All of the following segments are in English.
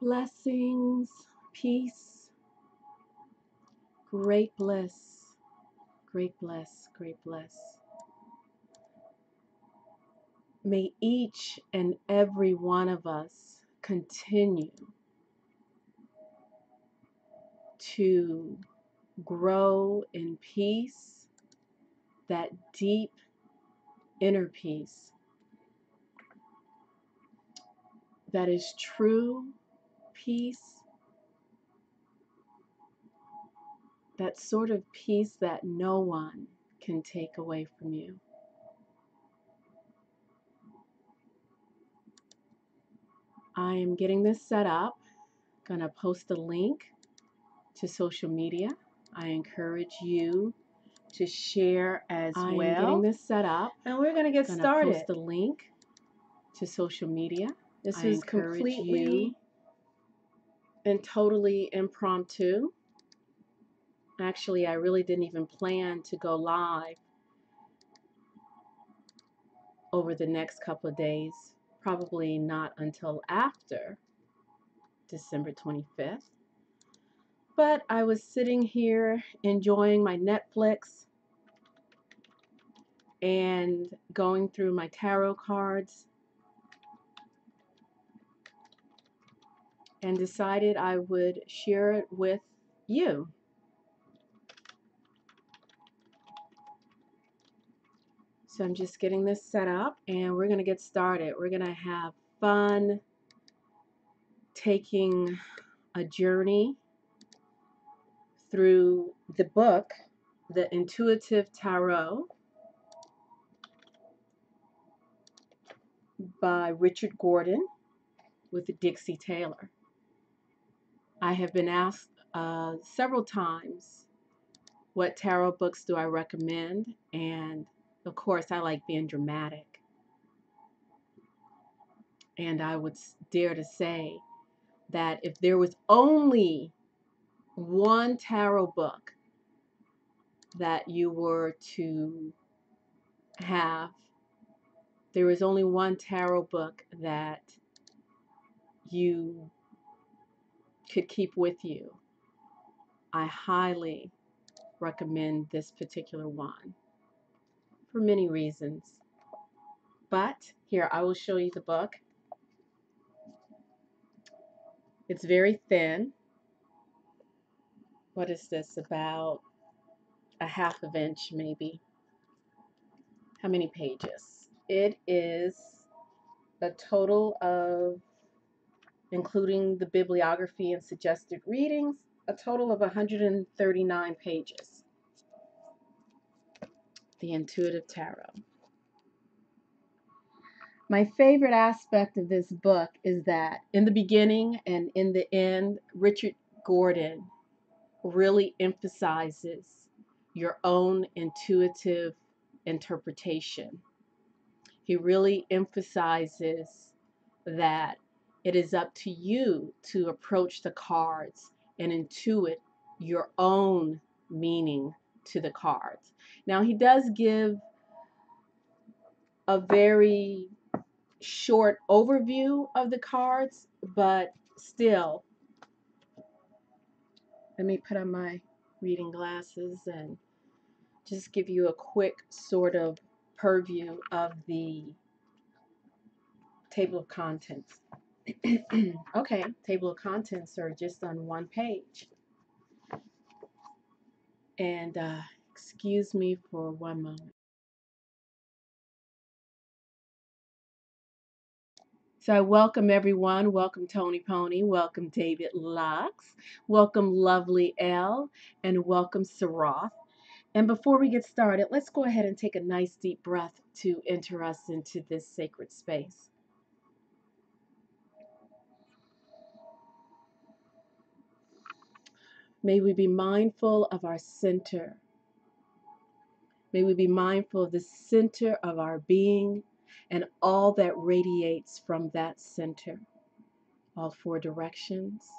Blessings, peace, great bliss, great bliss, great bliss. May each and every one of us continue to grow in peace, that deep inner peace that is true peace, that sort of peace that no one can take away from you. I am getting this set up. Gonna post a link to social media. I encourage you to share as well. I am getting this set up, and we're gonna get started. Post the link to social media. This is completely and totally impromptu. Actually, I really didn't even plan to go live over the next couple of days. Probably not until after December 25th. But I was sitting here enjoying my Netflix and going through my tarot cards and decided I would share it with you. So I'm just getting this set up and we're going to get started. We're going to have fun taking a journey through the book, The Intuitive Tarot by Richard Gordon with Dixie Taylor. I have been asked several times what tarot books do I recommend, and of course I like being dramatic. And I would dare to say that if there was only one tarot book that you were to have, there is only one tarot book that you could keep with you, I highly recommend this particular one for many reasons. But here, I will show you the book. It's very thin. What is this? About a half of an inch, maybe. How many pages? It is a total of, including the bibliography and suggested readings, a total of 139 pages. The Intuitive Tarot. My favorite aspect of this book is that in the beginning and in the end, Richard Gordon really emphasizes your own intuitive interpretation. He really emphasizes that it is up to you to approach the cards and intuit your own meaning to the cards. Now, he does give a very short overview of the cards, but still, let me put on my reading glasses and just give you a quick sort of purview of the table of contents. Okay, table of contents are just on one page. And excuse me for one moment. So I welcome everyone. Welcome Tony Pony. Welcome David Lux. Welcome Lovely L. And welcome Saroth. And before we get started, let's go ahead and take a nice deep breath to enter us into this sacred space. May we be mindful of our center. May we be mindful of the center of our being and all that radiates from that center. All four directions,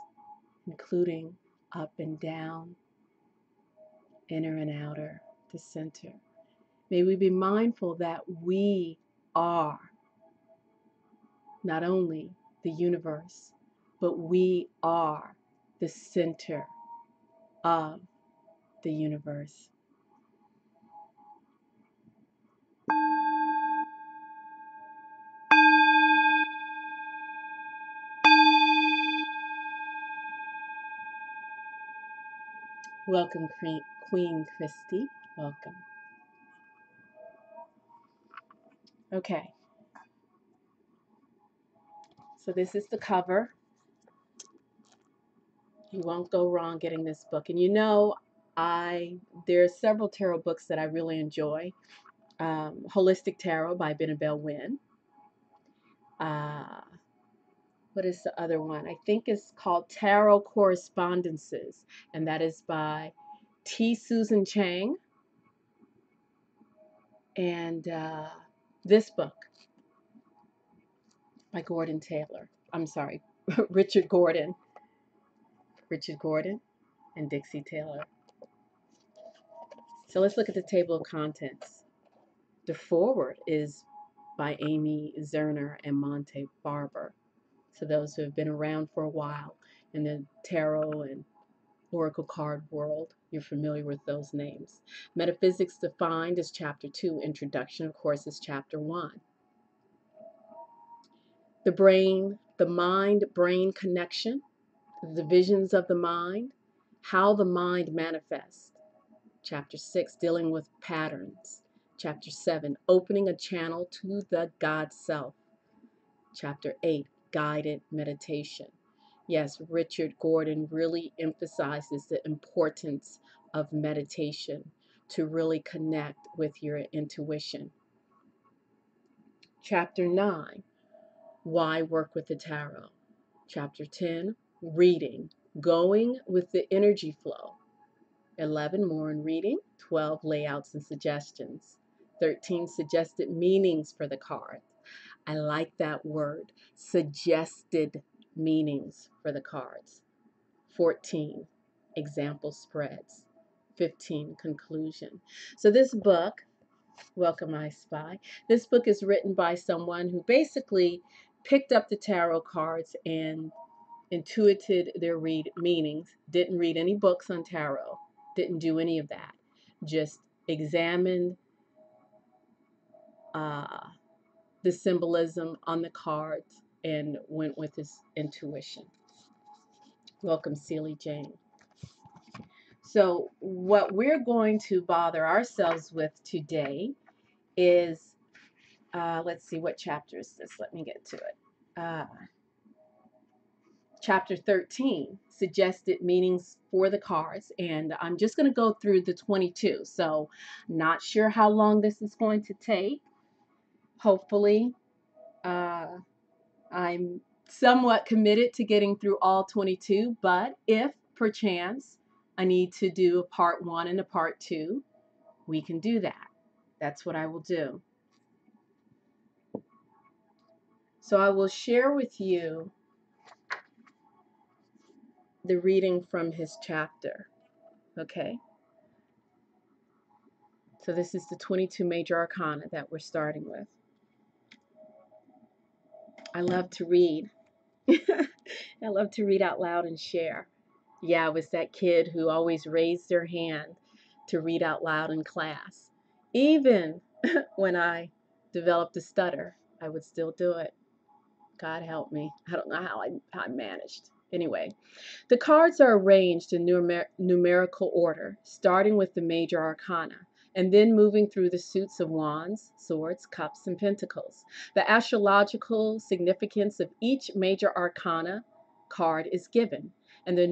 including up and down, inner and outer, the center. May we be mindful that we are not only the universe, but we are the center of the universe. Welcome, Queen Christy. Welcome. Okay. So this is the cover. You won't go wrong getting this book. And you know, there are several tarot books that I really enjoy. Holistic Tarot by B.MSc Wynn. What is the other one? I think it's called Tarot Correspondences, and that is by T. Susan Chang. And this book by Gordon Taylor. I'm sorry, Richard Gordon. Richard Gordon and Dixie Taylor. So let's look at the table of contents. The foreword is by Amy Zerner and Monte Barber. So those who have been around for a while in the tarot and oracle card world, you're familiar with those names. Metaphysics Defined is Chapter 2. Introduction, of course, is Chapter 1. The brain, the mind-brain connection, the divisions of the mind, how the mind manifests. Chapter 6, dealing with patterns. Chapter 7, opening a channel to the God self. Chapter 8, guided meditation. Yes, Richard Gordon really emphasizes the importance of meditation to really connect with your intuition. Chapter 9, why work with the tarot. Chapter 10, reading, going with the energy flow. 11, more in reading. 12, layouts and suggestions. 13, suggested meanings for the cards. I like that word, suggested meanings for the cards. 14, example spreads. 15, conclusion. So this book, Welcome I Spy, this book is written by someone who basically picked up the tarot cards and intuited their meanings, didn't read any books on tarot, didn't do any of that, just examined the symbolism on the cards and went with his intuition. Welcome, Celie Jane. So what we're going to bother ourselves with today is, let's see, what chapter is this? Let me get to it. Chapter 13, suggested meanings for the cards. And I'm just going to go through the 22. So not sure how long this is going to take. Hopefully, I'm somewhat committed to getting through all 22. But if perchance I need to do a part 1 and a part 2, we can do that. That's what I will do. So I will share with you the reading from his chapter. Okay? So this is the 22 major arcana that we're starting with. I love to read. I love to read out loud and share. Yeah, I was that kid who always raised their hand to read out loud in class. Even when I developed a stutter, I would still do it. God help me. I don't know how I managed. Anyway, the cards are arranged in numerical order, starting with the major arcana, and then moving through the suits of wands, swords, cups, and pentacles. The astrological significance of each major arcana card is given, and the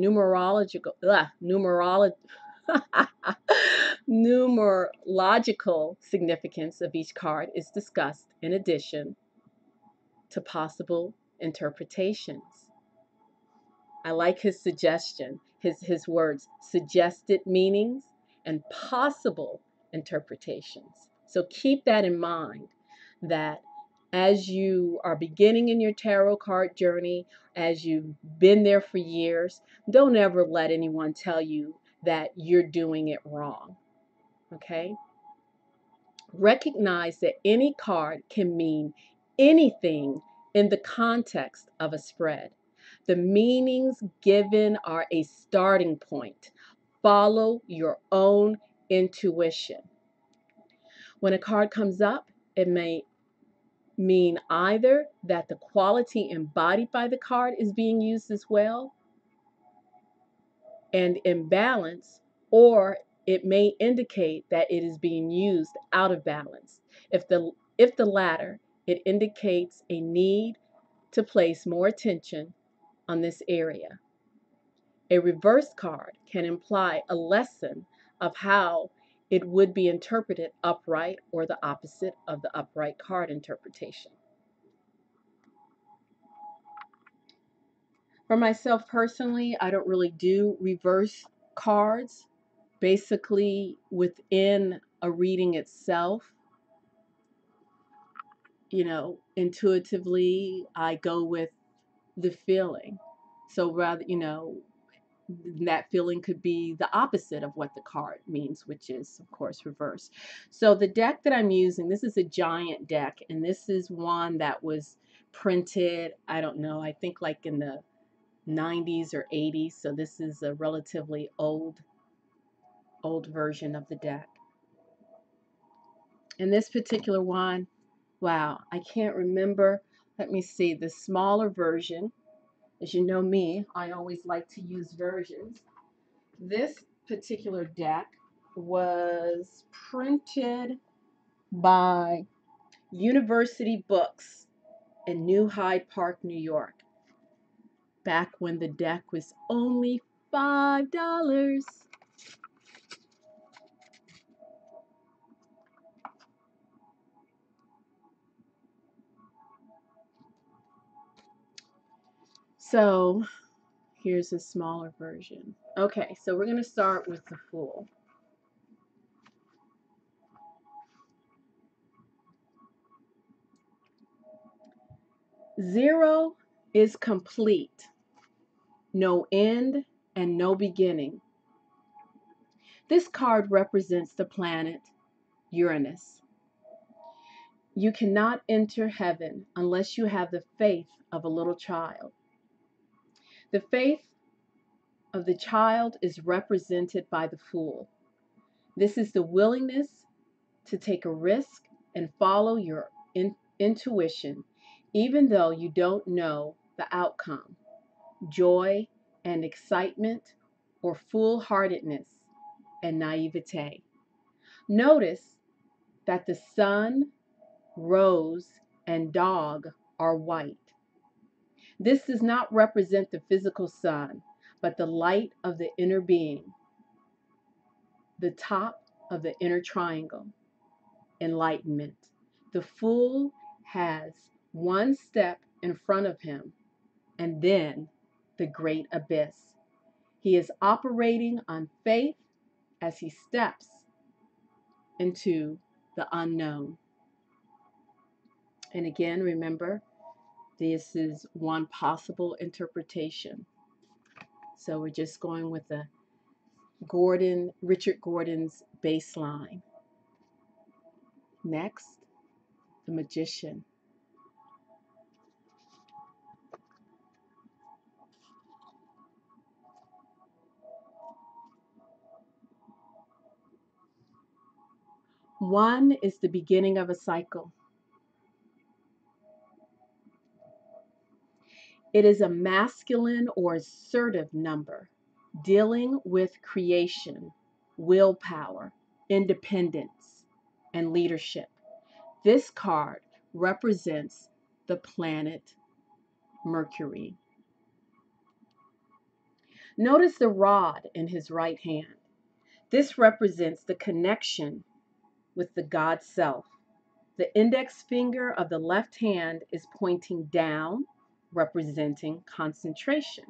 numerological significance of each card is discussed in addition to possible interpretations. I like his suggestion, his words, suggested meanings and possible interpretations. So keep that in mind, that as you are beginning in your tarot card journey, as you've been there for years, don't ever let anyone tell you that you're doing it wrong. Okay? Recognize that any card can mean anything in the context of a spread. The meanings given are a starting point. Follow your own intuition. When a card comes up, it may mean either that the quality embodied by the card is being used as well and in balance, or it may indicate that it is being used out of balance. If the latter, it indicates a need to place more attention on this area. A reverse card can imply a lesson of how it would be interpreted upright or the opposite of the upright card interpretation. For myself personally, I don't really do reverse cards. Basically, within a reading itself, intuitively, I go with the feeling. So rather, that feeling could be the opposite of what the card means, which is, of course, reverse. So the deck that I'm using, this is a giant deck, and this is one that was printed, I don't know, I think like in the 90s or 80s. So this is a relatively old version of the deck. And this particular one, wow, I can't remember. Let me see, the smaller version. As you know me, I always like to use versions. This particular deck was printed by University Books in New Hyde Park, New York, back when the deck was only $5. So here's a smaller version. Okay, so we're going to start with the Fool. Zero is complete, no end and no beginning. This card represents the planet Uranus. You cannot enter heaven unless you have the faith of a little child. The faith of the child is represented by the Fool. This is the willingness to take a risk and follow your intuition, even though you don't know the outcome. Joy and excitement, or foolhardiness and naivete. Notice that the sun, rose, and dog are white. This does not represent the physical sun, but the light of the inner being, the top of the inner triangle, enlightenment. The fool has one step in front of him and then the great abyss. He is operating on faith as he steps into the unknown. And again, remember, this is one possible interpretation. So we're just going with the Richard Gordon's baseline. Next, the Magician. One is the beginning of a cycle. It is a masculine or assertive number dealing with creation, willpower, independence, and leadership. This card represents the planet Mercury. Notice the rod in his right hand. This represents the connection with the God self. The index finger of the left hand is pointing down, representing concentration,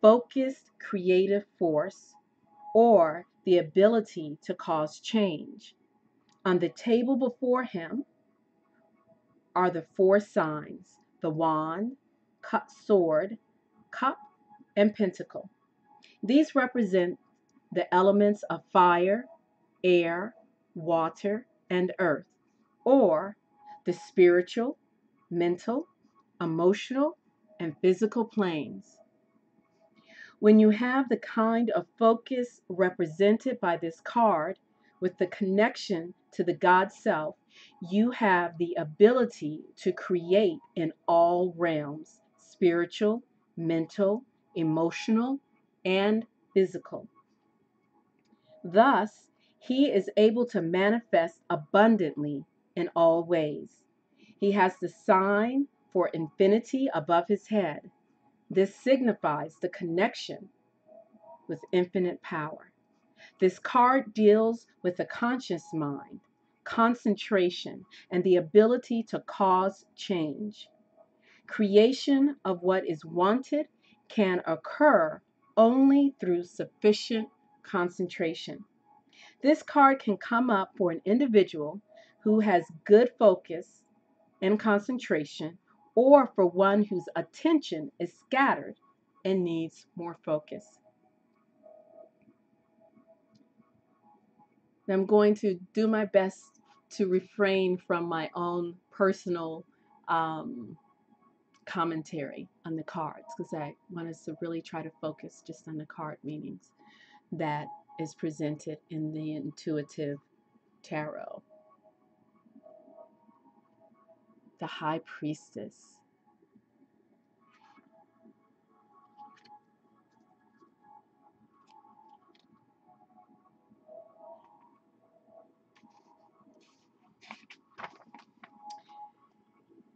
focused creative force, or the ability to cause change. On the table before him are the four signs: the wand, sword, cup, and pentacle. These represent the elements of fire, air, water, and earth, or the spiritual, mental, emotional, and physical planes. When you have the kind of focus represented by this card with the connection to the God Self, you have the ability to create in all realms: spiritual, mental, emotional, and physical. Thus, he is able to manifest abundantly in all ways. He has the sign for infinity above his head. This signifies the connection with infinite power. This card deals with the conscious mind, concentration, and the ability to cause change. Creation of what is wanted can occur only through sufficient concentration. This card can come up for an individual who has good focus and concentration, or for one whose attention is scattered and needs more focus. I'm going to do my best to refrain from my own personal commentary on the cards, because I want us to really try to focus just on the card meanings that is presented in the intuitive tarot. The High Priestess.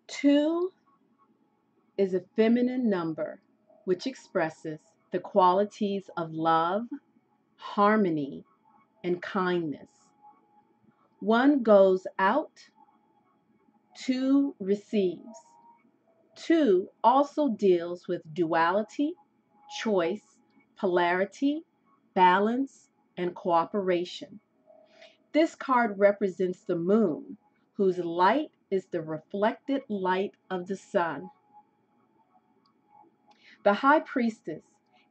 Two is a feminine number which expresses the qualities of love, harmony, and kindness. One goes out, two receives. Two also deals with duality, choice, polarity, balance, and cooperation. This card represents the moon, whose light is the reflected light of the sun. The High Priestess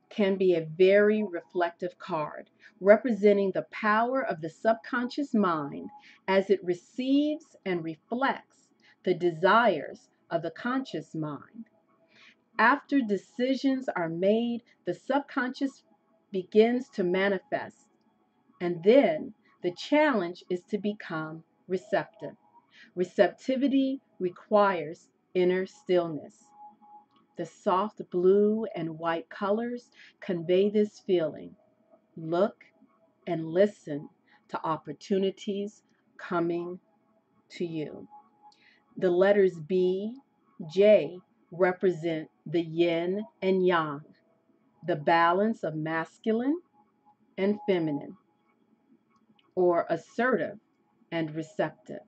can be a very reflective card, representing the power of the subconscious mind as it receives and reflects the desires of the conscious mind. After decisions are made, the subconscious begins to manifest, and then the challenge is to become receptive. Receptivity requires inner stillness. The soft blue and white colors convey this feeling. Look and listen to opportunities coming to you. The letters B, J represent the yin and yang, the balance of masculine and feminine, or assertive and receptive.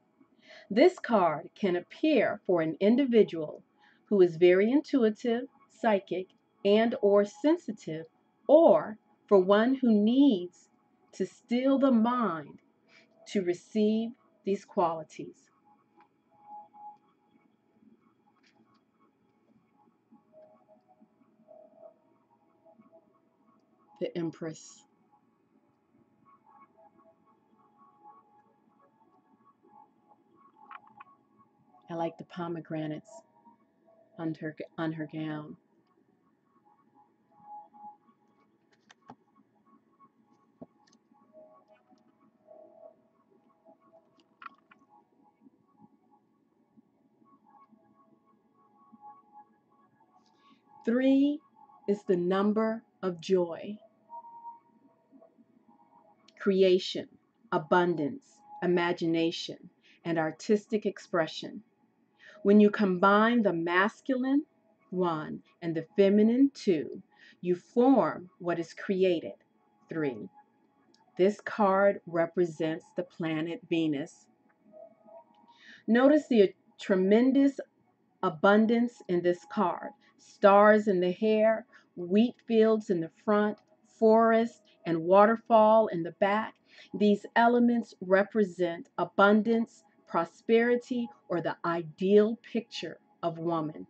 This card can appear for an individual who is very intuitive, psychic, and or sensitive, or for one who needs to still the mind to receive these qualities. The Empress. I like the pomegranates on her gown. Three is the number of joy, creation, abundance, imagination, and artistic expression. When you combine the masculine, one, and the feminine, two, you form what is created, three. This card represents the planet Venus. Notice the tremendous abundance in this card. Stars in the hair, wheat fields in the front, forest and waterfall in the back. These elements represent abundance, prosperity, or the ideal picture of woman.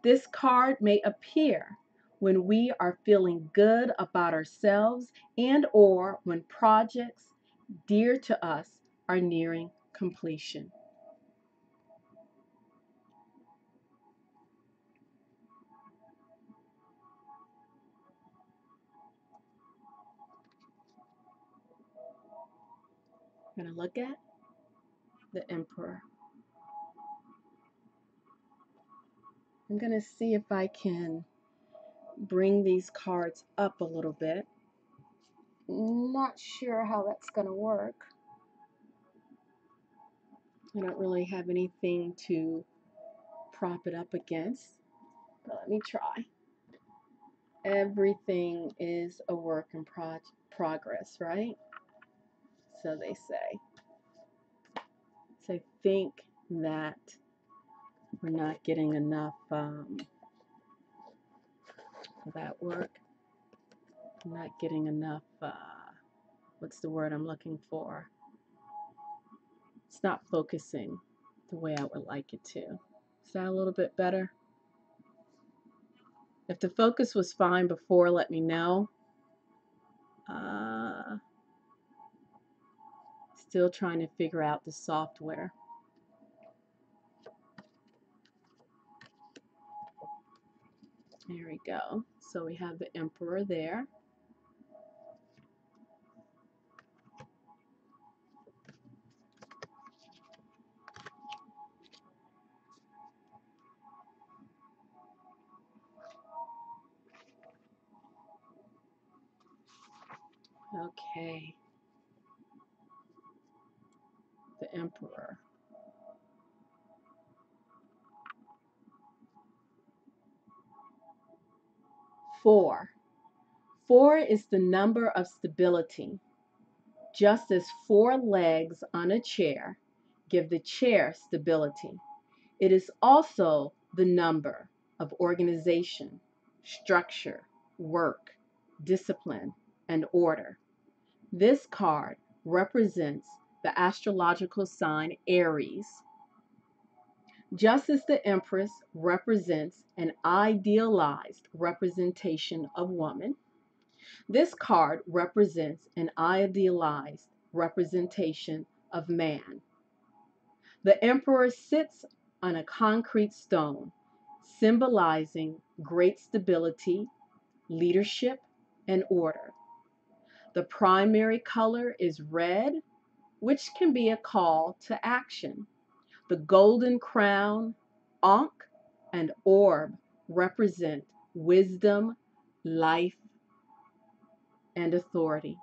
This card may appear when we are feeling good about ourselves and or when projects dear to us are nearing completion. I'm going to look at the Emperor. I'm going to see if I can bring these cards up a little bit. Not sure how that's going to work. I don't really have anything to prop it up against, but let me try. Everything is a work in progress, right? So they say. So I think that we're not getting enough, will that work? I'm not getting enough, what's the word I'm looking for? It's not focusing the way I would like it to. Is that a little bit better? If the focus was fine before, let me know. Still trying to figure out the software. There we go. So we have the Emperor there. Okay. The Emperor. 4. 4 is the number of stability. Just as 4 legs on a chair give the chair stability, it is also the number of organization, structure, work, discipline, and order. This card represents the astrological sign Aries. Just as the Empress represents an idealized representation of woman, this card represents an idealized representation of man. The Emperor sits on a concrete stone, symbolizing great stability, leadership, and order. The primary color is red, which can be a call to action. The golden crown, ankh, and orb represent wisdom, life, and authority.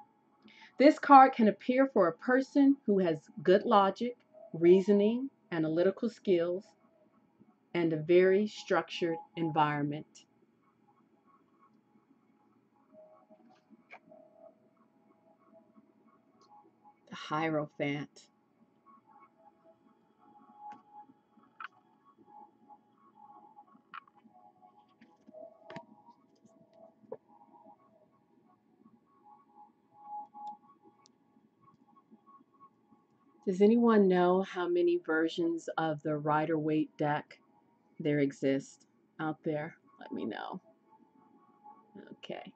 This card can appear for a person who has good logic, reasoning, analytical skills, and a very structured environment. The Hierophant. Does anyone know how many versions of the Rider-Waite deck there exist out there? Let me know. Okay.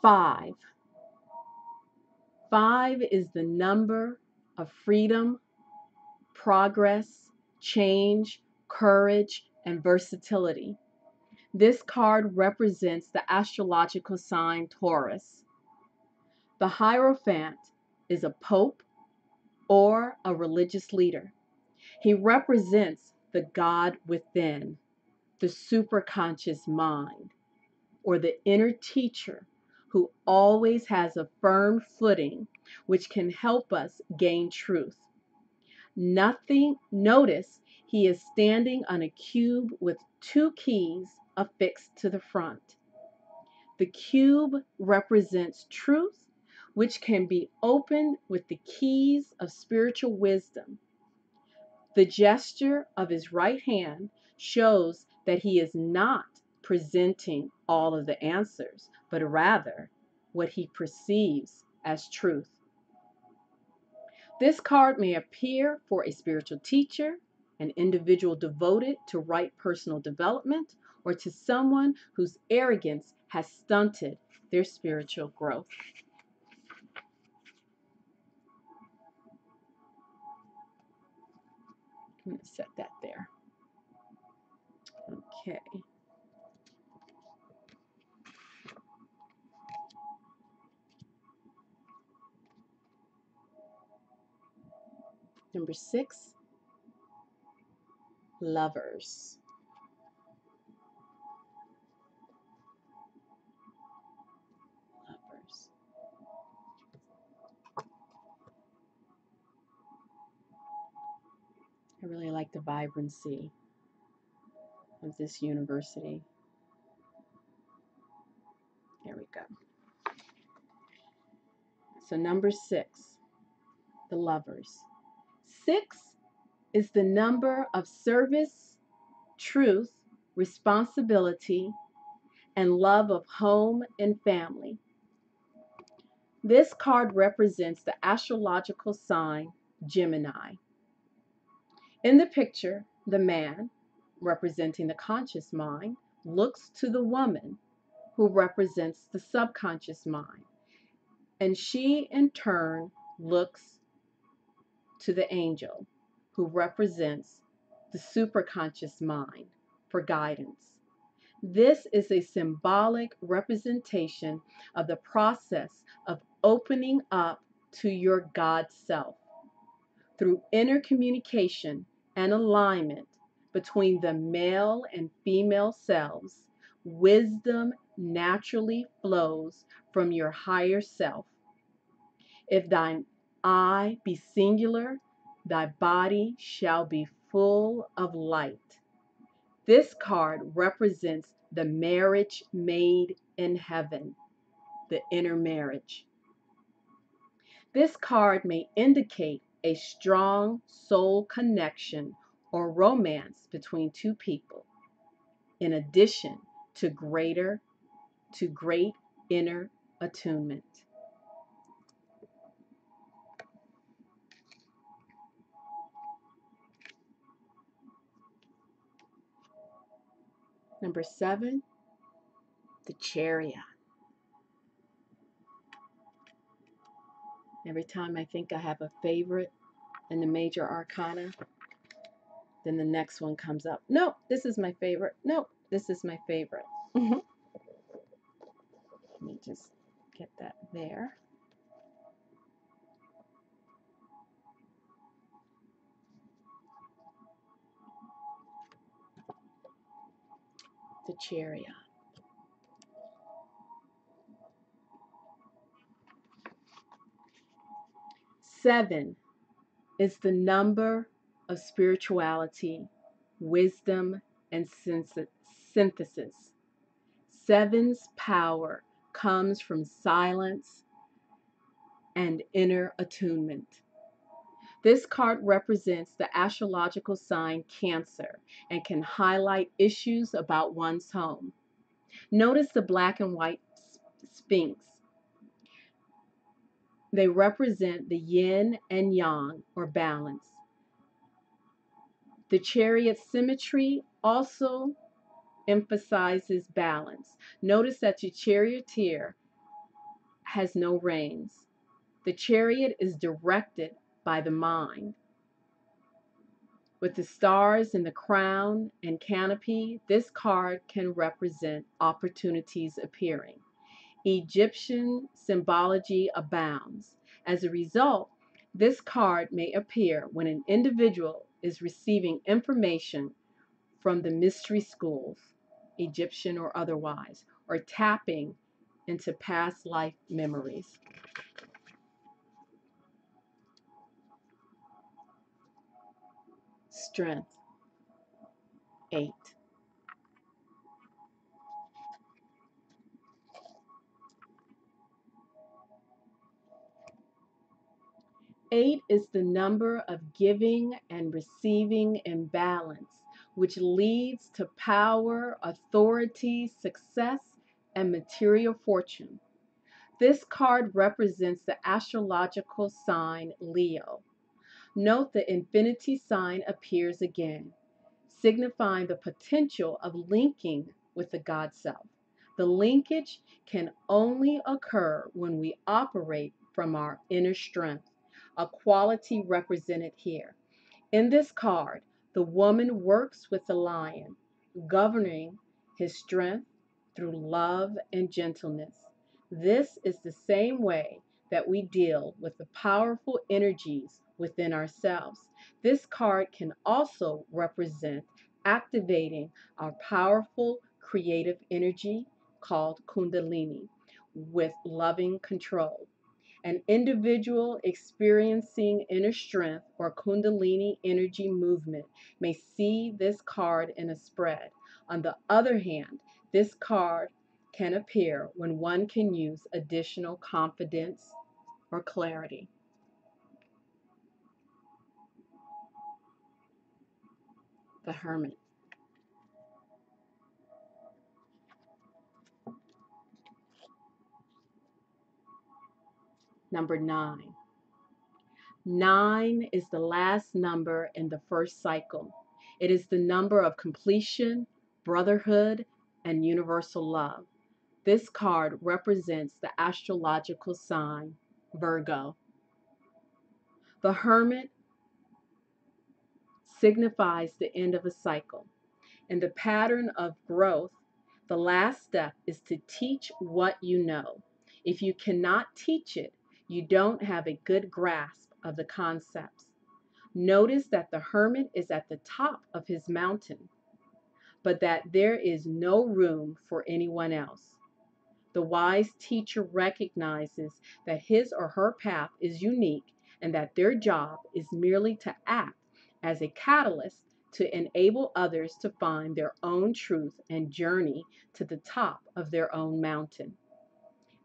5. 5 is the number of freedom, progress, change, courage, and versatility. This card represents the astrological sign Taurus. The Hierophant is a pope or a religious leader. He represents the God within, the superconscious mind, or the inner teacher who always has a firm footing which can help us gain truth. Notice he is standing on a cube with 2 keys affixed to the front. The cube represents truth, which can be opened with the keys of spiritual wisdom. The gesture of his right hand shows that he is not presenting all of the answers, but rather what he perceives as truth. This card may appear for a spiritual teacher, an individual devoted to right personal development, or to someone whose arrogance has stunted their spiritual growth. I'm going to set that there. Okay. Number 6, lovers. Lovers. I really like the vibrancy of this university. There we go. So number 6, the lovers. 6 is the number of service, truth, responsibility, and love of home and family. This card represents the astrological sign Gemini. In the picture, the man, representing the conscious mind, looks to the woman, who represents the subconscious mind, and she in turn looks to the angel, who represents the superconscious mind, for guidance. This is a symbolic representation of the process of opening up to your God self. Through inner communication and alignment between the male and female selves, wisdom naturally flows from your higher self. If thine eye be singular, thy body shall be full of light. This card represents the marriage made in heaven, the inner marriage. This card may indicate a strong soul connection or romance between two people, in addition to great inner attunement. Number 7, the Chariot. Every time I think I have a favorite in the major arcana, then the next one comes up. Nope, this is my favorite. Nope, this is my favorite. Let me just get that there. The Chariot. 7 is the number of spirituality, wisdom, and synthesis. 7's power comes from silence and inner attunement. This card represents the astrological sign Cancer and can highlight issues about one's home. Notice the black and white sphinx. They represent the yin and yang, or balance. The Chariot symmetry also emphasizes balance. Notice that your charioteer has no reins. The chariot is directed by the mind. With the stars in the crown and canopy, this card can represent opportunities appearing. Egyptian symbology abounds. As a result, this card may appear when an individual is receiving information from the mystery schools, Egyptian or otherwise, or tapping into past life memories. Strength. 8. 8 is the number of giving and receiving in balance, which leads to power, authority, success, and material fortune. This card represents the astrological sign Leo. Note the infinity sign appears again, signifying the potential of linking with the God self. The linkage can only occur when we operate from our inner strength, a quality represented here. In this card, the woman works with the lion, governing his strength through love and gentleness. This is the same way that we deal with the powerful energies within ourselves. This card can also represent activating our powerful creative energy called Kundalini with loving control. An individual experiencing inner strength or Kundalini energy movement may see this card in a spread. On the other hand, this card can appear when one can use additional confidence or clarity. The Hermit. Number 9. 9 is the last number in the first cycle. It is the number of completion, brotherhood, and universal love. This card represents the astrological sign Virgo. The Hermit signifies the end of a cycle. In the pattern of growth, the last step is to teach what you know. If you cannot teach it, you don't have a good grasp of the concepts. Notice that the hermit is at the top of his mountain, but that there is no room for anyone else. The wise teacher recognizes that his or her path is unique and that their job is merely to act as a catalyst to enable others to find their own truth and journey to the top of their own mountain.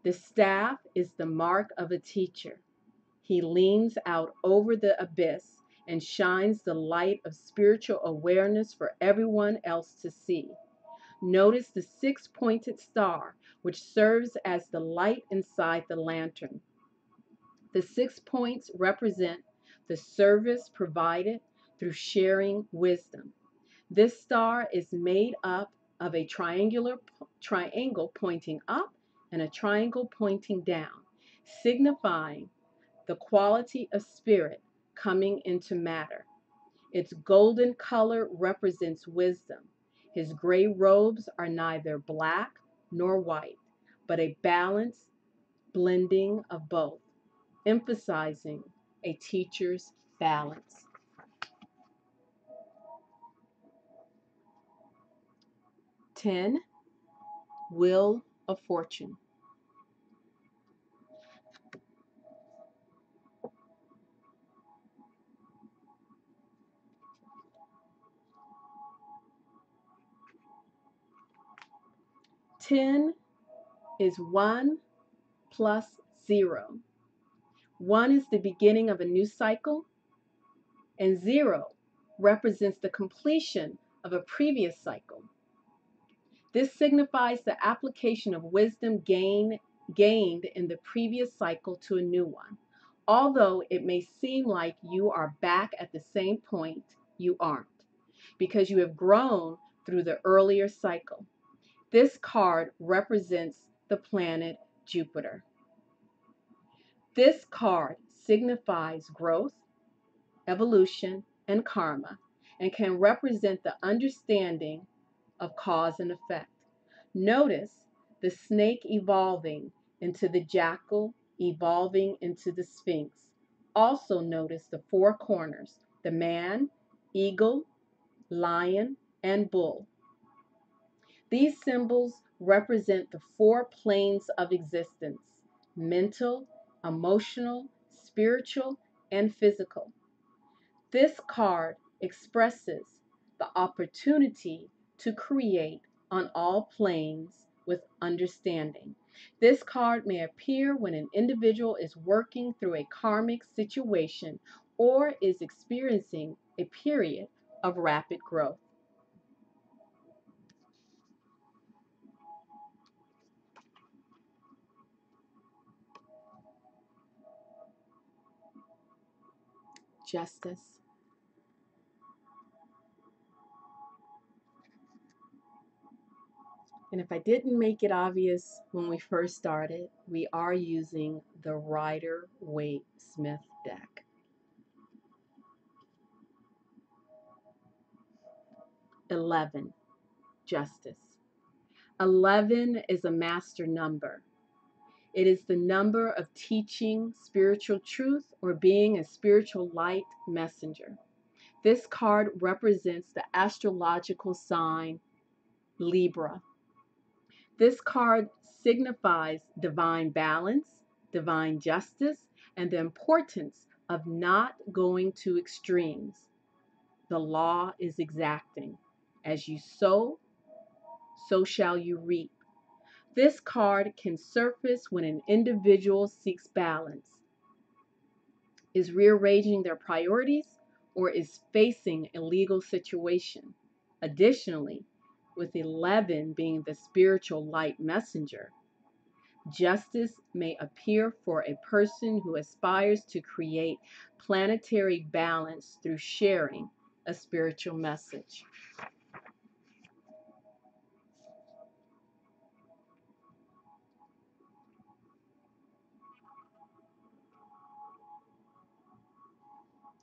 The staff is the mark of a teacher. He leans out over the abyss and shines the light of spiritual awareness for everyone else to see. Notice the six-pointed star, which serves as the light inside the lantern. The 6 points represent the service provided through sharing wisdom. This star is made up of a triangle pointing up and a triangle pointing down, signifying the quality of spirit coming into matter. Its golden color represents wisdom. His gray robes are neither black nor white, but a balanced blending of both, emphasizing a teacher's balance. 10. Wheel of Fortune. Ten is 1 plus 0. 1 is the beginning of a new cycle, and 0 represents the completion of a previous cycle. This signifies the application of wisdom gained in the previous cycle to a new one. Although it may seem like you are back at the same point, you aren't, because you have grown through the earlier cycle. This card represents the planet Jupiter. This card signifies growth, evolution, and karma, and can represent the understanding of cause and effect. Notice the snake evolving into the jackal, evolving into the sphinx. Also notice the 4 corners, the man, eagle, lion, and bull. These symbols represent the 4 planes of existence: mental, emotional, spiritual, and physical. This card expresses the opportunity to create on all planes with understanding. This card may appear when an individual is working through a karmic situation or is experiencing a period of rapid growth. Justice. And if I didn't make it obvious when we first started, we are using the Rider-Waite-Smith deck. 11. Justice. 11 is a master number. It is the number of teaching spiritual truth or being a spiritual light messenger. This card represents the astrological sign Libra. This card signifies divine balance, divine justice, and the importance of not going to extremes. The law is exacting. As you sow, so shall you reap. This card can surface when an individual seeks balance, is rearranging their priorities, or is facing a legal situation. Additionally, with 11 being the spiritual light messenger, justice may appear for a person who aspires to create planetary balance through sharing a spiritual message.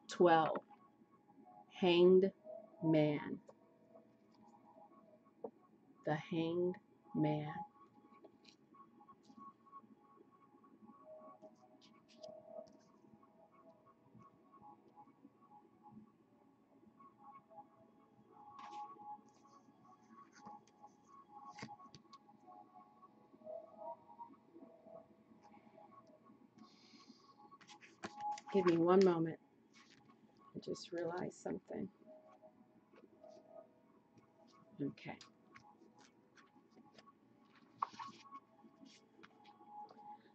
"12. Hanged Man." The Hanged Man. Give me one moment. I just realized something. Okay.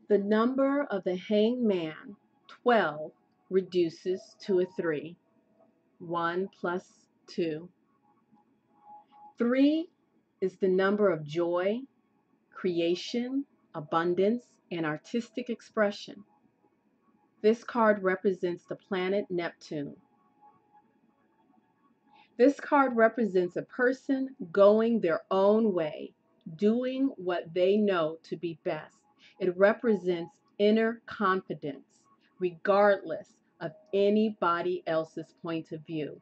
The number of the Hanged Man, 12, reduces to a 3. 1 plus 2. 3 is the number of joy, creation, abundance, and artistic expression. This card represents the planet Neptune. This card represents a person going their own way, doing what they know to be best. It represents inner confidence, regardless of anybody else's point of view.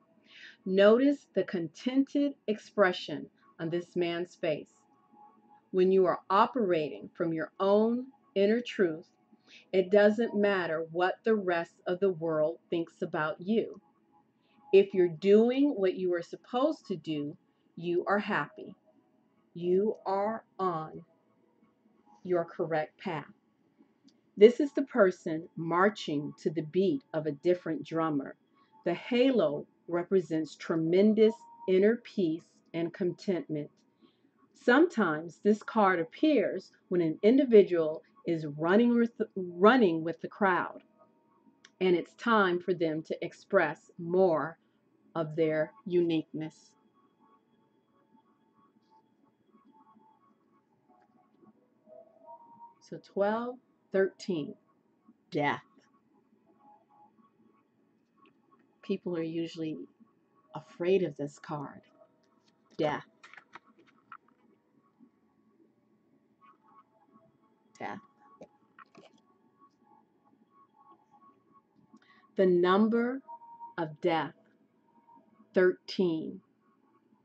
Notice the contented expression on this man's face. When you are operating from your own inner truth, it doesn't matter what the rest of the world thinks about you. If you're doing what you are supposed to do, you are happy. You are on your correct path. This is the person marching to the beat of a different drummer. The halo represents tremendous inner peace and contentment. Sometimes this card appears when an individual is running with the crowd, and it's time for them to express more of their uniqueness. So 12, 13, death. People are usually afraid of this card. Death. Death. The number of death, 13,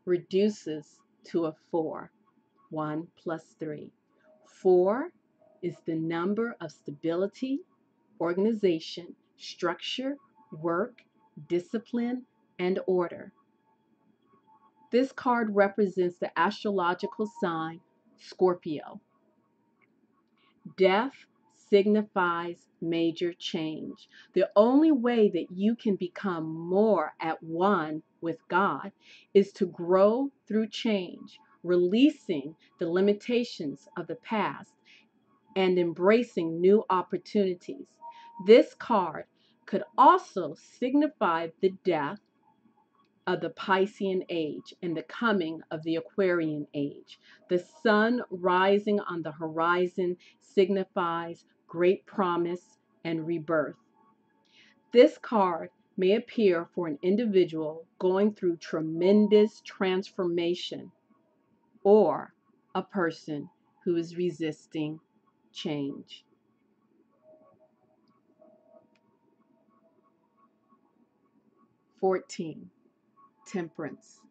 reduces to a 4. 1 plus 3. 4 is the number of stability, organization, structure, work, discipline, and order. This card represents the astrological sign Scorpio. Death signifies major change. The only way that you can become more at one with God is to grow through change, releasing the limitations of the past and embracing new opportunities. This card could also signify the death of the Piscean age and the coming of the Aquarian age. The sun rising on the horizon signifies great promise and rebirth. This card may appear for an individual going through tremendous transformation or a person who is resisting change. "14. Temperance."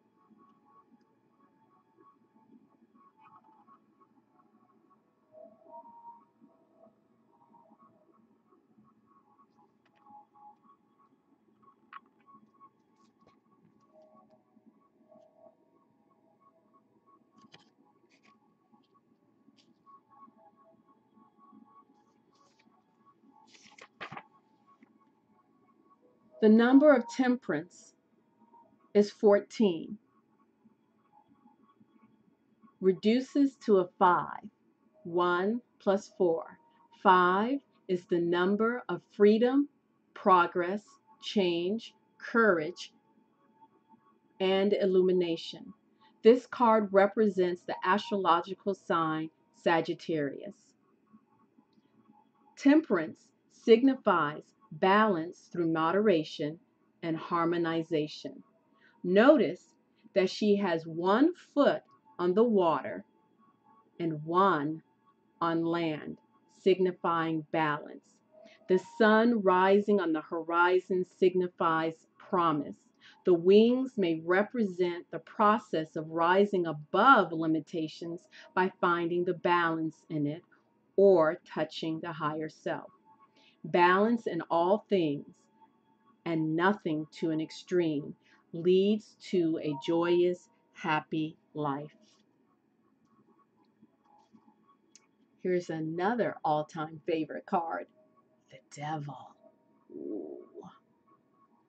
The number of temperance is 14. Reduces to a 5. 1 plus 4. 5 is the number of freedom, progress, change, courage, and illumination. This card represents the astrological sign Sagittarius. Temperance signifies balance through moderation and harmonization. Notice that she has one foot on the water and one on land, signifying balance. The sun rising on the horizon signifies promise. The wings may represent the process of rising above limitations by finding the balance in it or touching the higher self. Balance in all things and nothing to an extreme leads to a joyous, happy life. Here's another all-time favorite card, the Devil. Ooh,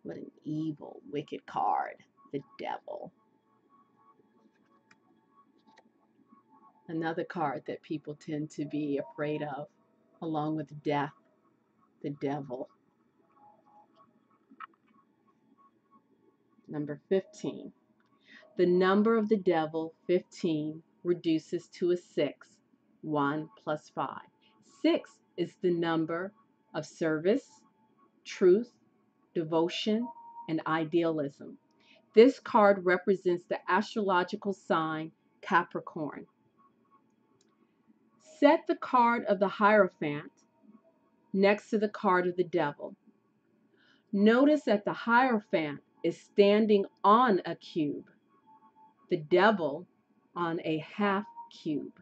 what an evil, wicked card, the Devil. Another card that people tend to be afraid of, along with death, the Devil. Number 15. The number of the Devil, 15, reduces to a 6. 1 plus 5. 6 is the number of service, truth, devotion, and idealism. This card represents the astrological sign Capricorn. Set the card of the Hierophant next to the card of the Devil. Notice that the Hierophant is standing on a cube, the Devil on a half cube.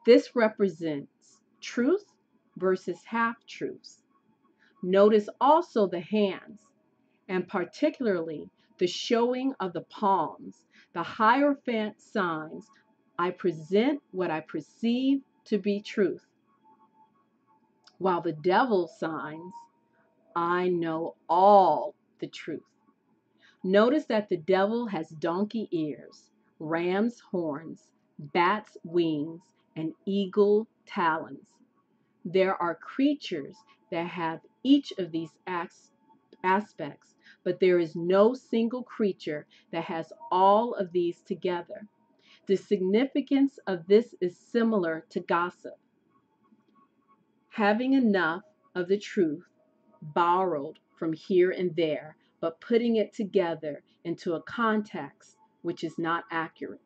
This represents truth versus half-truths. Notice also the hands, and particularly the showing of the palms. The Hierophant signs, I present what I perceive to be truth, while the Devil signs, I know all the truth. Notice that the Devil has donkey ears, ram's horns, bat's wings, and eagle talons. There are creatures that have each of these aspects, but there is no single creature that has all of these together. The significance of this is similar to gossip. Having enough of the truth borrowed from here and there, but putting it together into a context which is not accurate.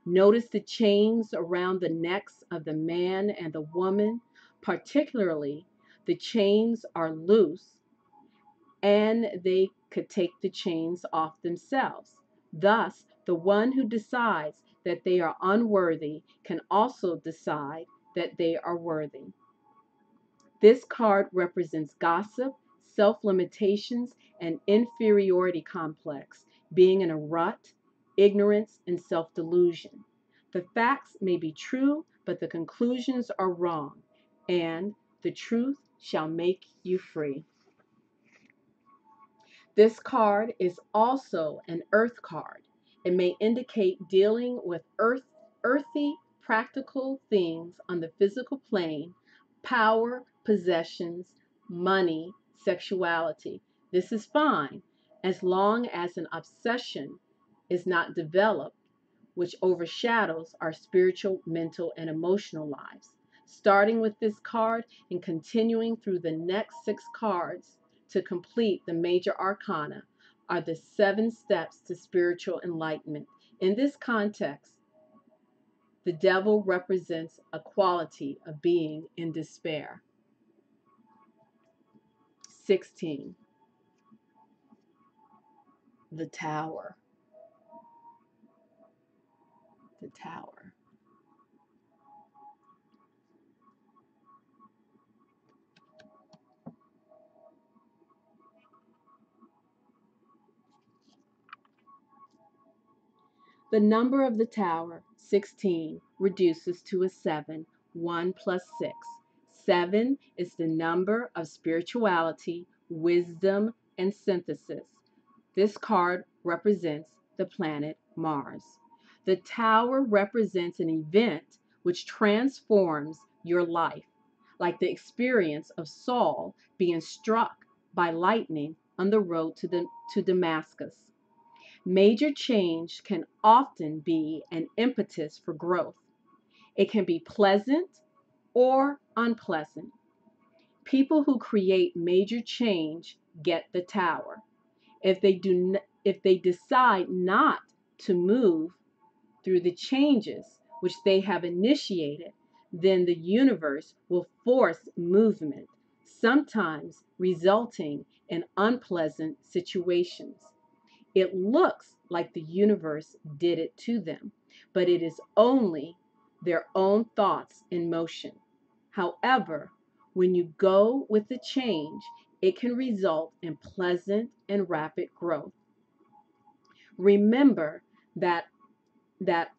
Notice the chains around the necks of the man and the woman, particularly the chains are loose and they could take the chains off themselves. Thus, the one who decides that they are unworthy can also decide that they are worthy. This card represents gossip, self-limitations, and inferiority complex, being in a rut, ignorance, and self-delusion. The facts may be true, but the conclusions are wrong, and the truth shall make you free. This card is also an earth card. It may indicate dealing with earthy, practical things on the physical plane, power, possessions, money, sexuality. This is fine as long as an obsession is not developed, which overshadows our spiritual, mental, and emotional lives. Starting with this card and continuing through the next 6 cards to complete the major arcana are the 7 steps to spiritual enlightenment. In this context, the Devil represents a quality of being in despair. 16. The Tower. The Tower. The number of the Tower, 16, reduces to a 7, 1 plus 6. 7 is the number of spirituality, wisdom, and synthesis. This card represents the planet Mars. The tower represents an event which transforms your life, like the experience of Saul being struck by lightning on the road to Damascus. Major change can often be an impetus for growth. It can be pleasant or unpleasant. People who create major change get the tower. If they decide not to move through the changes which they have initiated, then the universe will force movement, sometimes resulting in unpleasant situations. It looks like the universe did it to them, but it is only their own thoughts in motion. However, when you go with the change, it can result in pleasant and rapid growth. Remember that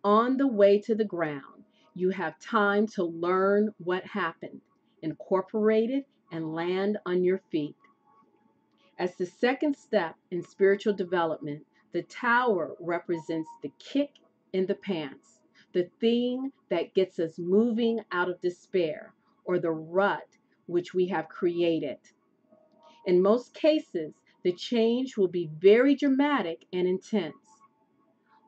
on the way to the ground, you have time to learn what happened, incorporate it, and land on your feet. As the second step in spiritual development, the tower represents the kick in the pants, the thing that gets us moving out of despair or the rut which we have created. In most cases, the change will be very dramatic and intense.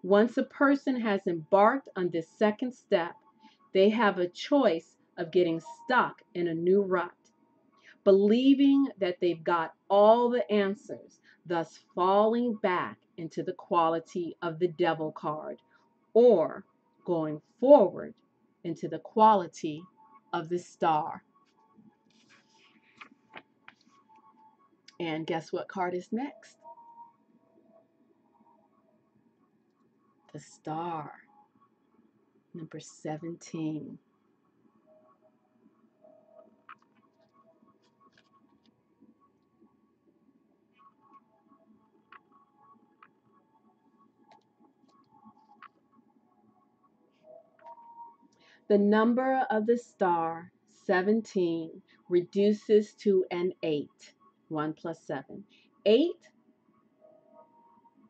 Once a person has embarked on this second step, they have a choice of getting stuck in a new rut, believing that they've got all the answers, thus falling back into the quality of the devil card, or going forward into the quality of the star. And guess what card is next? The star, number 17. The number of the star, 17, reduces to an 8. 1 plus 7. 8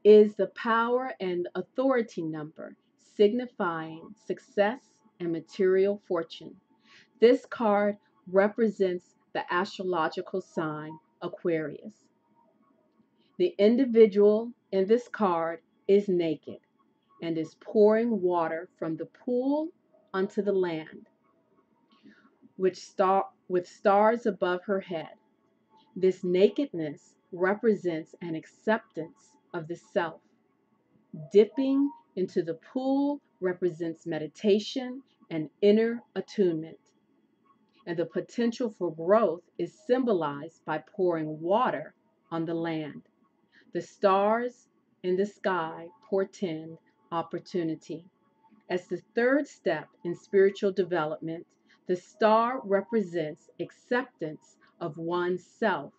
is the power and authority number, signifying success and material fortune. This card represents the astrological sign Aquarius. The individual in this card is naked and is pouring water from the pool onto the land, with stars above her head. This nakedness represents an acceptance of the self. Dipping into the pool represents meditation and inner attunement. And the potential for growth is symbolized by pouring water on the land. The stars in the sky portend opportunity. As the third step in spiritual development, the star represents acceptance of oneself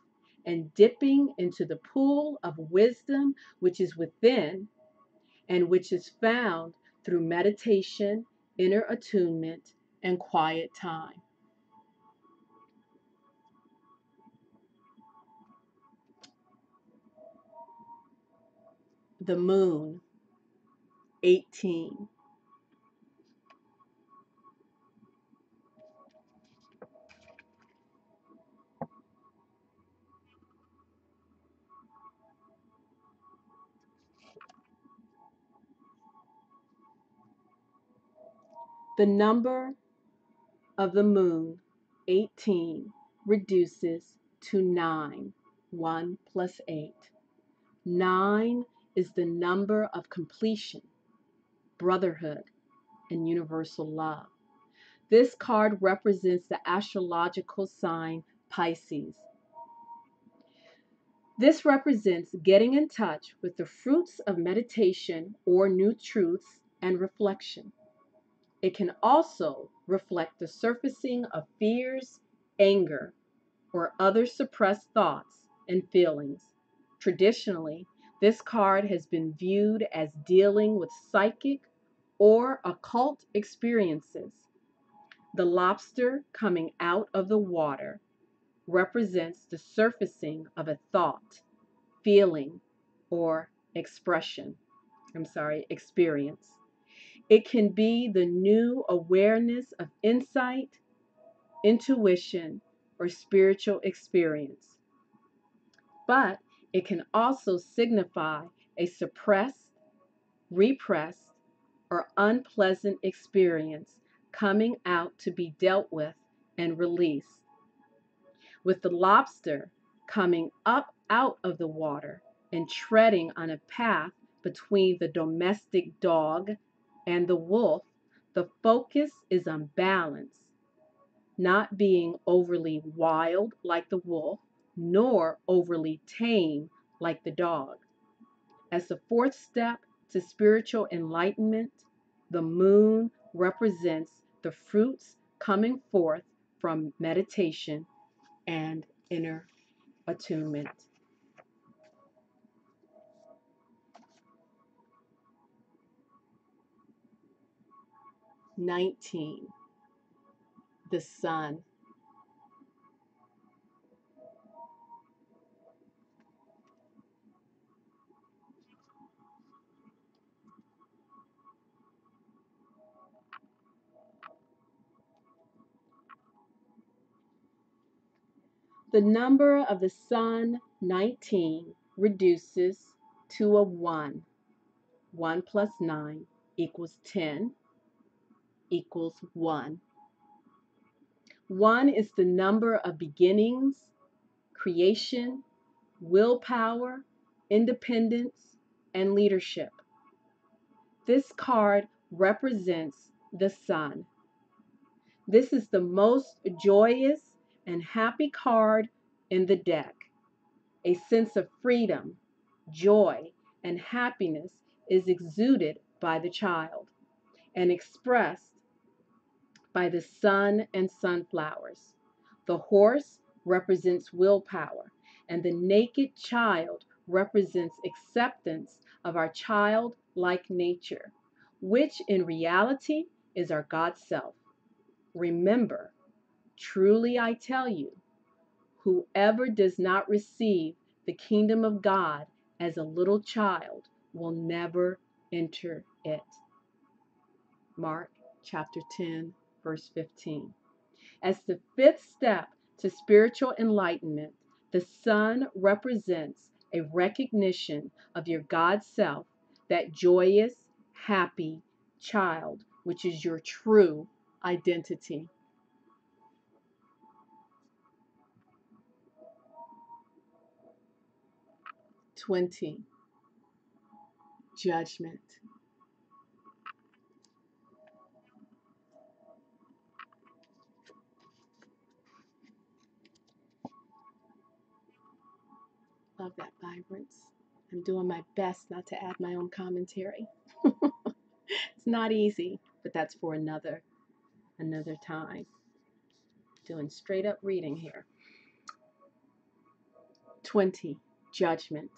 and dipping into the pool of wisdom which is within and which is found through meditation, inner attunement, and quiet time. The moon, 18. The number of the moon, 18, reduces to 9. 1 plus 8. 9 is the number of completion, brotherhood, and universal love. This card represents the astrological sign Pisces. This represents getting in touch with the fruits of meditation or new truths and reflection. It can also reflect the surfacing of fears, anger, or other suppressed thoughts and feelings. Traditionally, this card has been viewed as dealing with psychic or occult experiences. The lobster coming out of the water represents the surfacing of a thought. feeling or experience. It can be the new awareness of insight, intuition, or spiritual experience. But it can also signify a suppressed, repressed, or unpleasant experience coming out to be dealt with and released. With the lobster coming up out of the water and treading on a path between the domestic dog and the wolf, the focus is on balance, not being overly wild like the wolf, nor overly tame like the dog. As the fourth step to spiritual enlightenment, the moon represents the fruits coming forth from meditation and inner attunement. '19. The sun. The number of the sun, 19, reduces to a 1. 1 plus 9 equals 10 equals 1. 1 is the number of beginnings, creation, willpower, independence, and leadership. This card represents the sun. This is the most joyous and happy card in the deck. A sense of freedom, joy, and happiness is exuded by the child and expressed by the sun and sunflowers. The horse represents willpower, and the naked child represents acceptance of our childlike nature, which in reality is our God self. Remember, truly I tell you, whoever does not receive the kingdom of God as a little child will never enter it. Mark chapter 10, verse 15. As the fifth step to spiritual enlightenment, the sun represents a recognition of your God self, that joyous, happy child, which is your true identity. 20. Judgment. Love that vibrance. I'm doing my best not to add my own commentary. It's not easy, but that's for another time. Doing straight up reading here. 20. Judgment.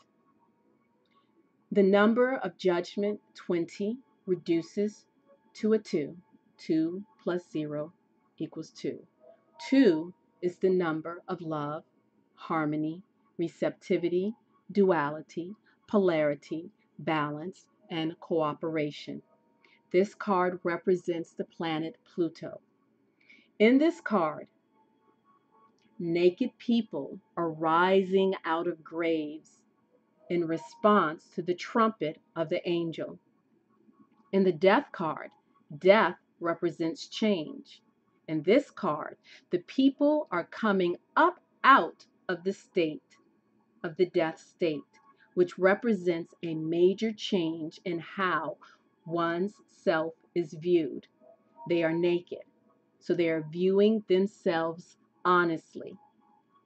The number of judgment, 20, reduces to a 2. 2 plus 0 equals 2. 2 is the number of love, harmony, receptivity, duality, polarity, balance, and cooperation. This card represents the planet Pluto. In this card, naked people are rising out of graves in response to the trumpet of the angel. In the death card, death represents change. In this card, the people are coming up out of the death state, which represents a major change in how one's self is viewed. They are naked, so they are viewing themselves honestly.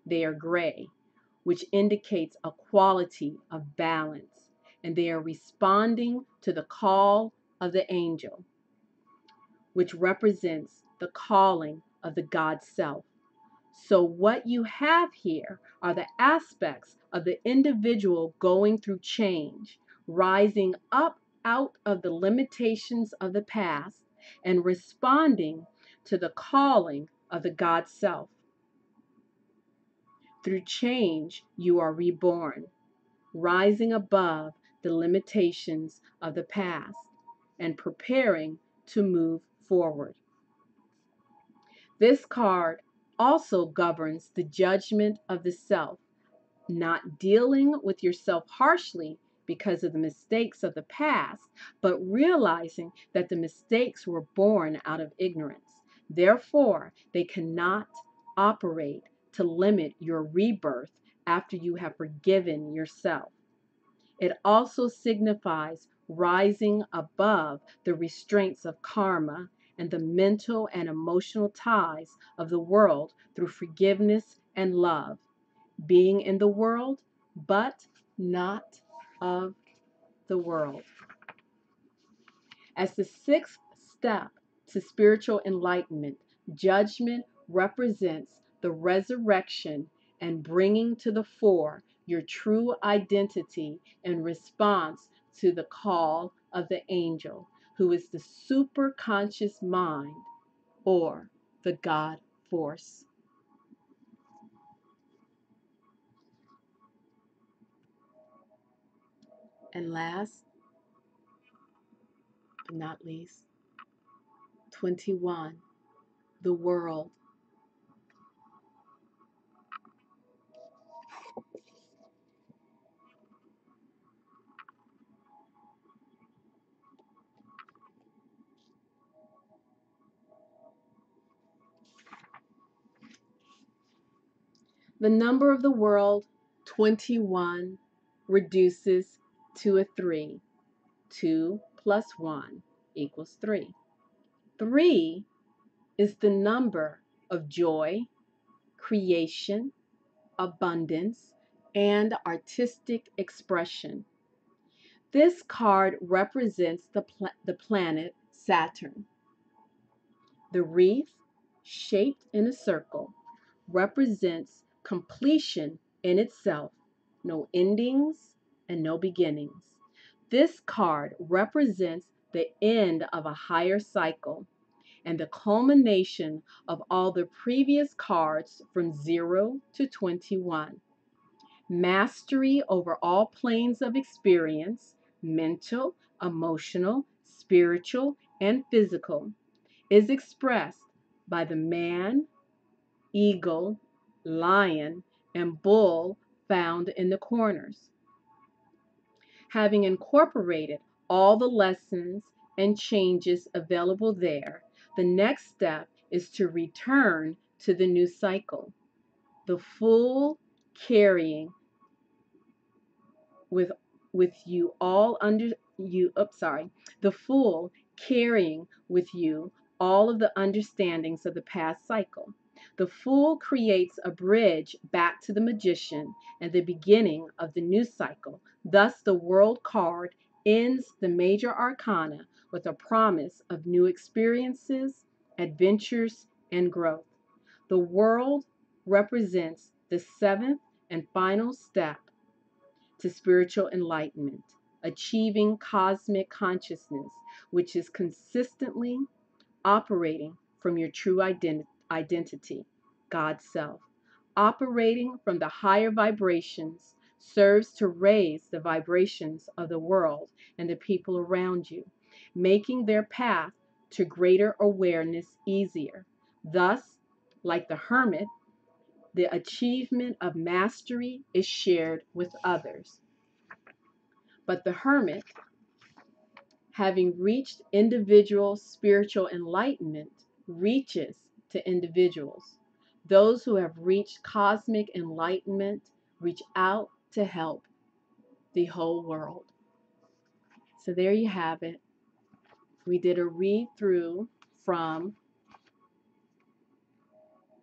They are gray, which indicates a quality of balance, and they are responding to the call of the angel, which represents the calling of the God self. So what you have here are the aspects of the individual going through change, rising up out of the limitations of the past and responding to the calling of the God self. Through change, you are reborn. rising above the limitations of the past and preparing to move forward. This card also governs the judgment of the self, not dealing with yourself harshly because of the mistakes of the past, but realizing that the mistakes were born out of ignorance. Therefore, they cannot operate to limit your rebirth after you have forgiven yourself. It also signifies rising above the restraints of karma and the mental and emotional ties of the world through forgiveness and love, being in the world, but not of the world. As the sixth step to spiritual enlightenment, judgment represents the resurrection and bringing to the fore your true identity in response to the call of the angel, who is the superconscious mind or the God force. And last but not least, 21, the world. The number of the world, 21, reduces to a 3. 2 plus 1 equals 3. 3 is the number of joy, creation, abundance, and artistic expression. This card represents the planet Saturn. The wreath, shaped in a circle, represents completion in itself, no endings and no beginnings. This card represents the end of a higher cycle and the culmination of all the previous cards from 0 to 21. Mastery over all planes of experience, mental, emotional, spiritual, and physical, is expressed by the man, eagle, lion, and bull found in the corners. Having incorporated all the lessons and changes available there, the next step is to return to the new cycle. The full carrying with you all under you the fool carrying with you all of the understandings of the past cycle. The fool creates a bridge back to the magician and the beginning of the new cycle. Thus the world card ends the major arcana with a promise of new experiences, adventures, and growth. The world represents the seventh and final step to spiritual enlightenment, achieving cosmic consciousness, which is consistently operating from your true identity, God's self. Operating from the higher vibrations serves to raise the vibrations of the world and the people around you, making their path to greater awareness easier. Thus, like the hermit, the achievement of mastery is shared with others. But the hermit, having reached individual spiritual enlightenment, reaches to individuals. Those who have reached cosmic enlightenment reach out to help the whole world. So there you have it. We did a read through from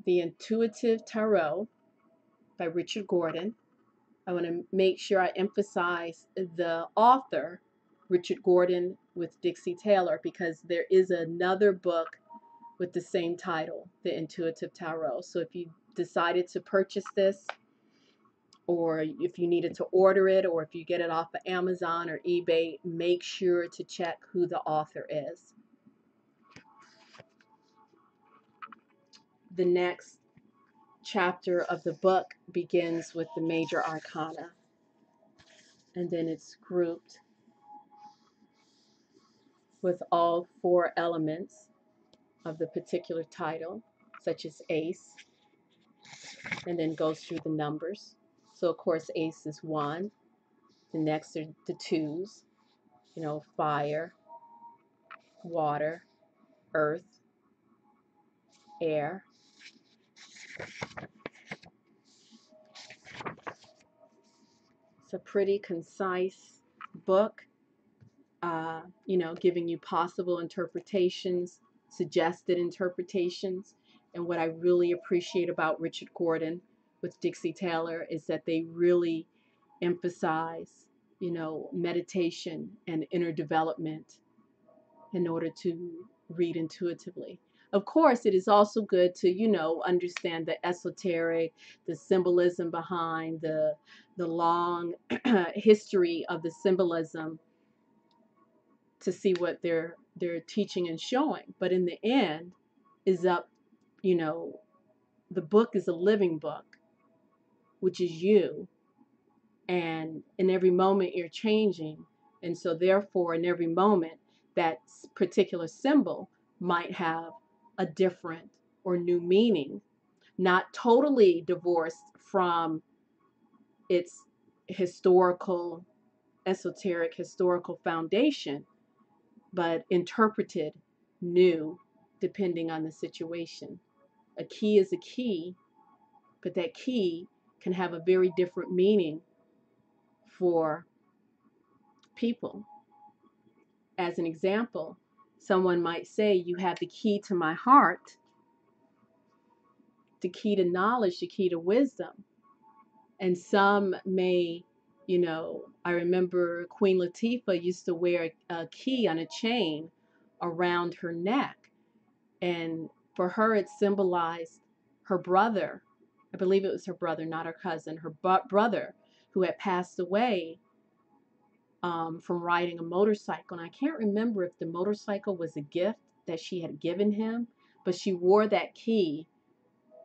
the Intuitive Tarot by Richard Gordon. I want to make sure I emphasize the author, Richard Gordon, with Dixie Taylor, because there is another book with the same title, The Intuitive Tarot. So if you decided to purchase this, or if you needed to order it, or if you get it off of Amazon or eBay, make sure to check who the author is. The next chapter of the book begins with the major arcana. and then it's grouped with all 4 elements of the particular title, such as ace, and then goes through the numbers. So of course ace is 1. The next are the 2s, fire, water, earth, air. It's a pretty concise book, giving you possible interpretations, suggested interpretations. And what I really appreciate about Richard Gordon with Dixie Taylor is that they really emphasize, meditation and inner development in order to read intuitively. Of course, it is also good to, understand the esoteric, the symbolism behind the long history of the symbolism to see what they're teaching and showing. But in the end, is up, you know, the book is a living book, which is you, and in every moment you're changing, and so therefore in every moment that particular symbol might have a different or new meaning, not totally divorced from its historical, esoteric historical foundation, but interpreted new depending on the situation. A key is a key, but that key can have a very different meaning for people. As an example, someone might say, you have the key to my heart, the key to knowledge, the key to wisdom. And some may, I remember Queen Latifah used to wear a key on a chain around her neck. And for her, it symbolized her brother. I believe it was her brother, not her cousin, her brother who had passed away from riding a motorcycle. And I can't remember if the motorcycle was a gift that she had given him, but she wore that key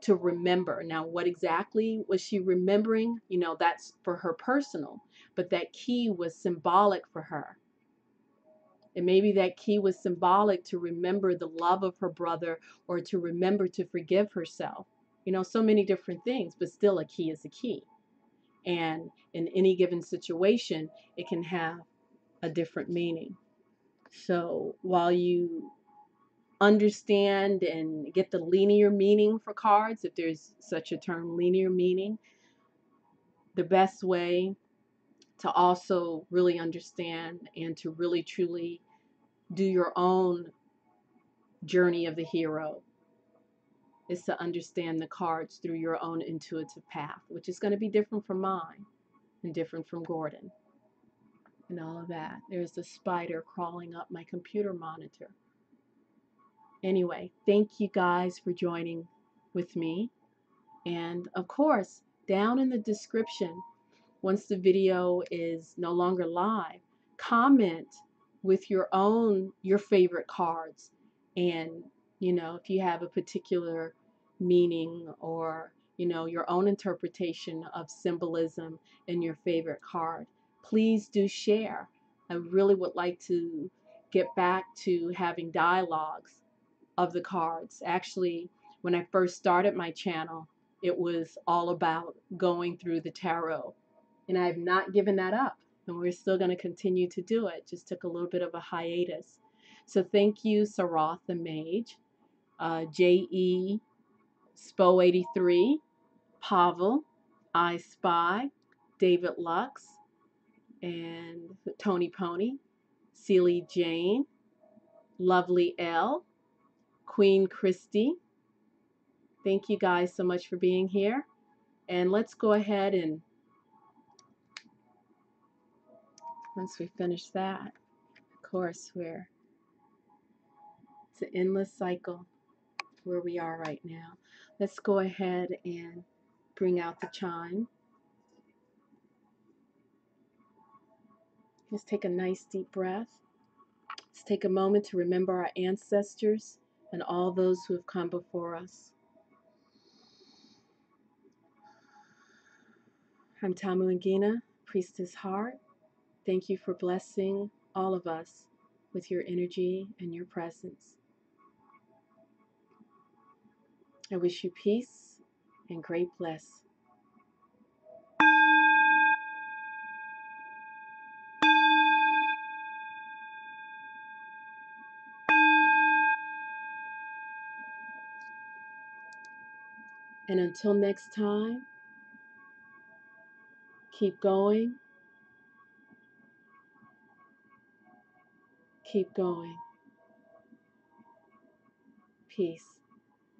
to remember. Now, what exactly was she remembering? That's for her personal, but that key was symbolic for her. And maybe that key was symbolic to remember the love of her brother, or to remember to forgive herself. So many different things, but still a key is a key. And in any given situation, it can have a different meaning. So while you understand and get the linear meaning for cards, if there's such a term, linear meaning, the best way to also really understand and to really truly do your own journey of the hero is to understand the cards through your own intuitive path, which is going to be different from mine and different from Gordon and all of that. There's a spider crawling up my computer monitor. Anyway, thank you guys for joining with me. And of course, down in the description, once the video is no longer live, comment with your favorite cards. And, if you have a particular meaning, or, your own interpretation of symbolism in your favorite card, please do share. I really would like to get back to having dialogues of the cards. Actually, when I first started my channel, it was all about going through the tarot. And I have not given that up. And we're still going to continue to do it. Just took a little bit of a hiatus. So thank you, Saroth the Mage, J.E. Spo83, Pavel, I Spy, David Lux, and Tony Pony, Celie Jane, Lovely L, Queen Christy. Thank you guys so much for being here. And let's go ahead and once we finish that, of course, it's an endless cycle where we are right now. Let's go ahead and bring out the chime. Let's take a nice deep breath. Let's take a moment to remember our ancestors and all those who have come before us. I'm Tamu Ngina, Priestess Heart. Thank you for blessing all of us with your energy and your presence. I wish you peace and great bliss. And until next time, keep going, keep going. Peace.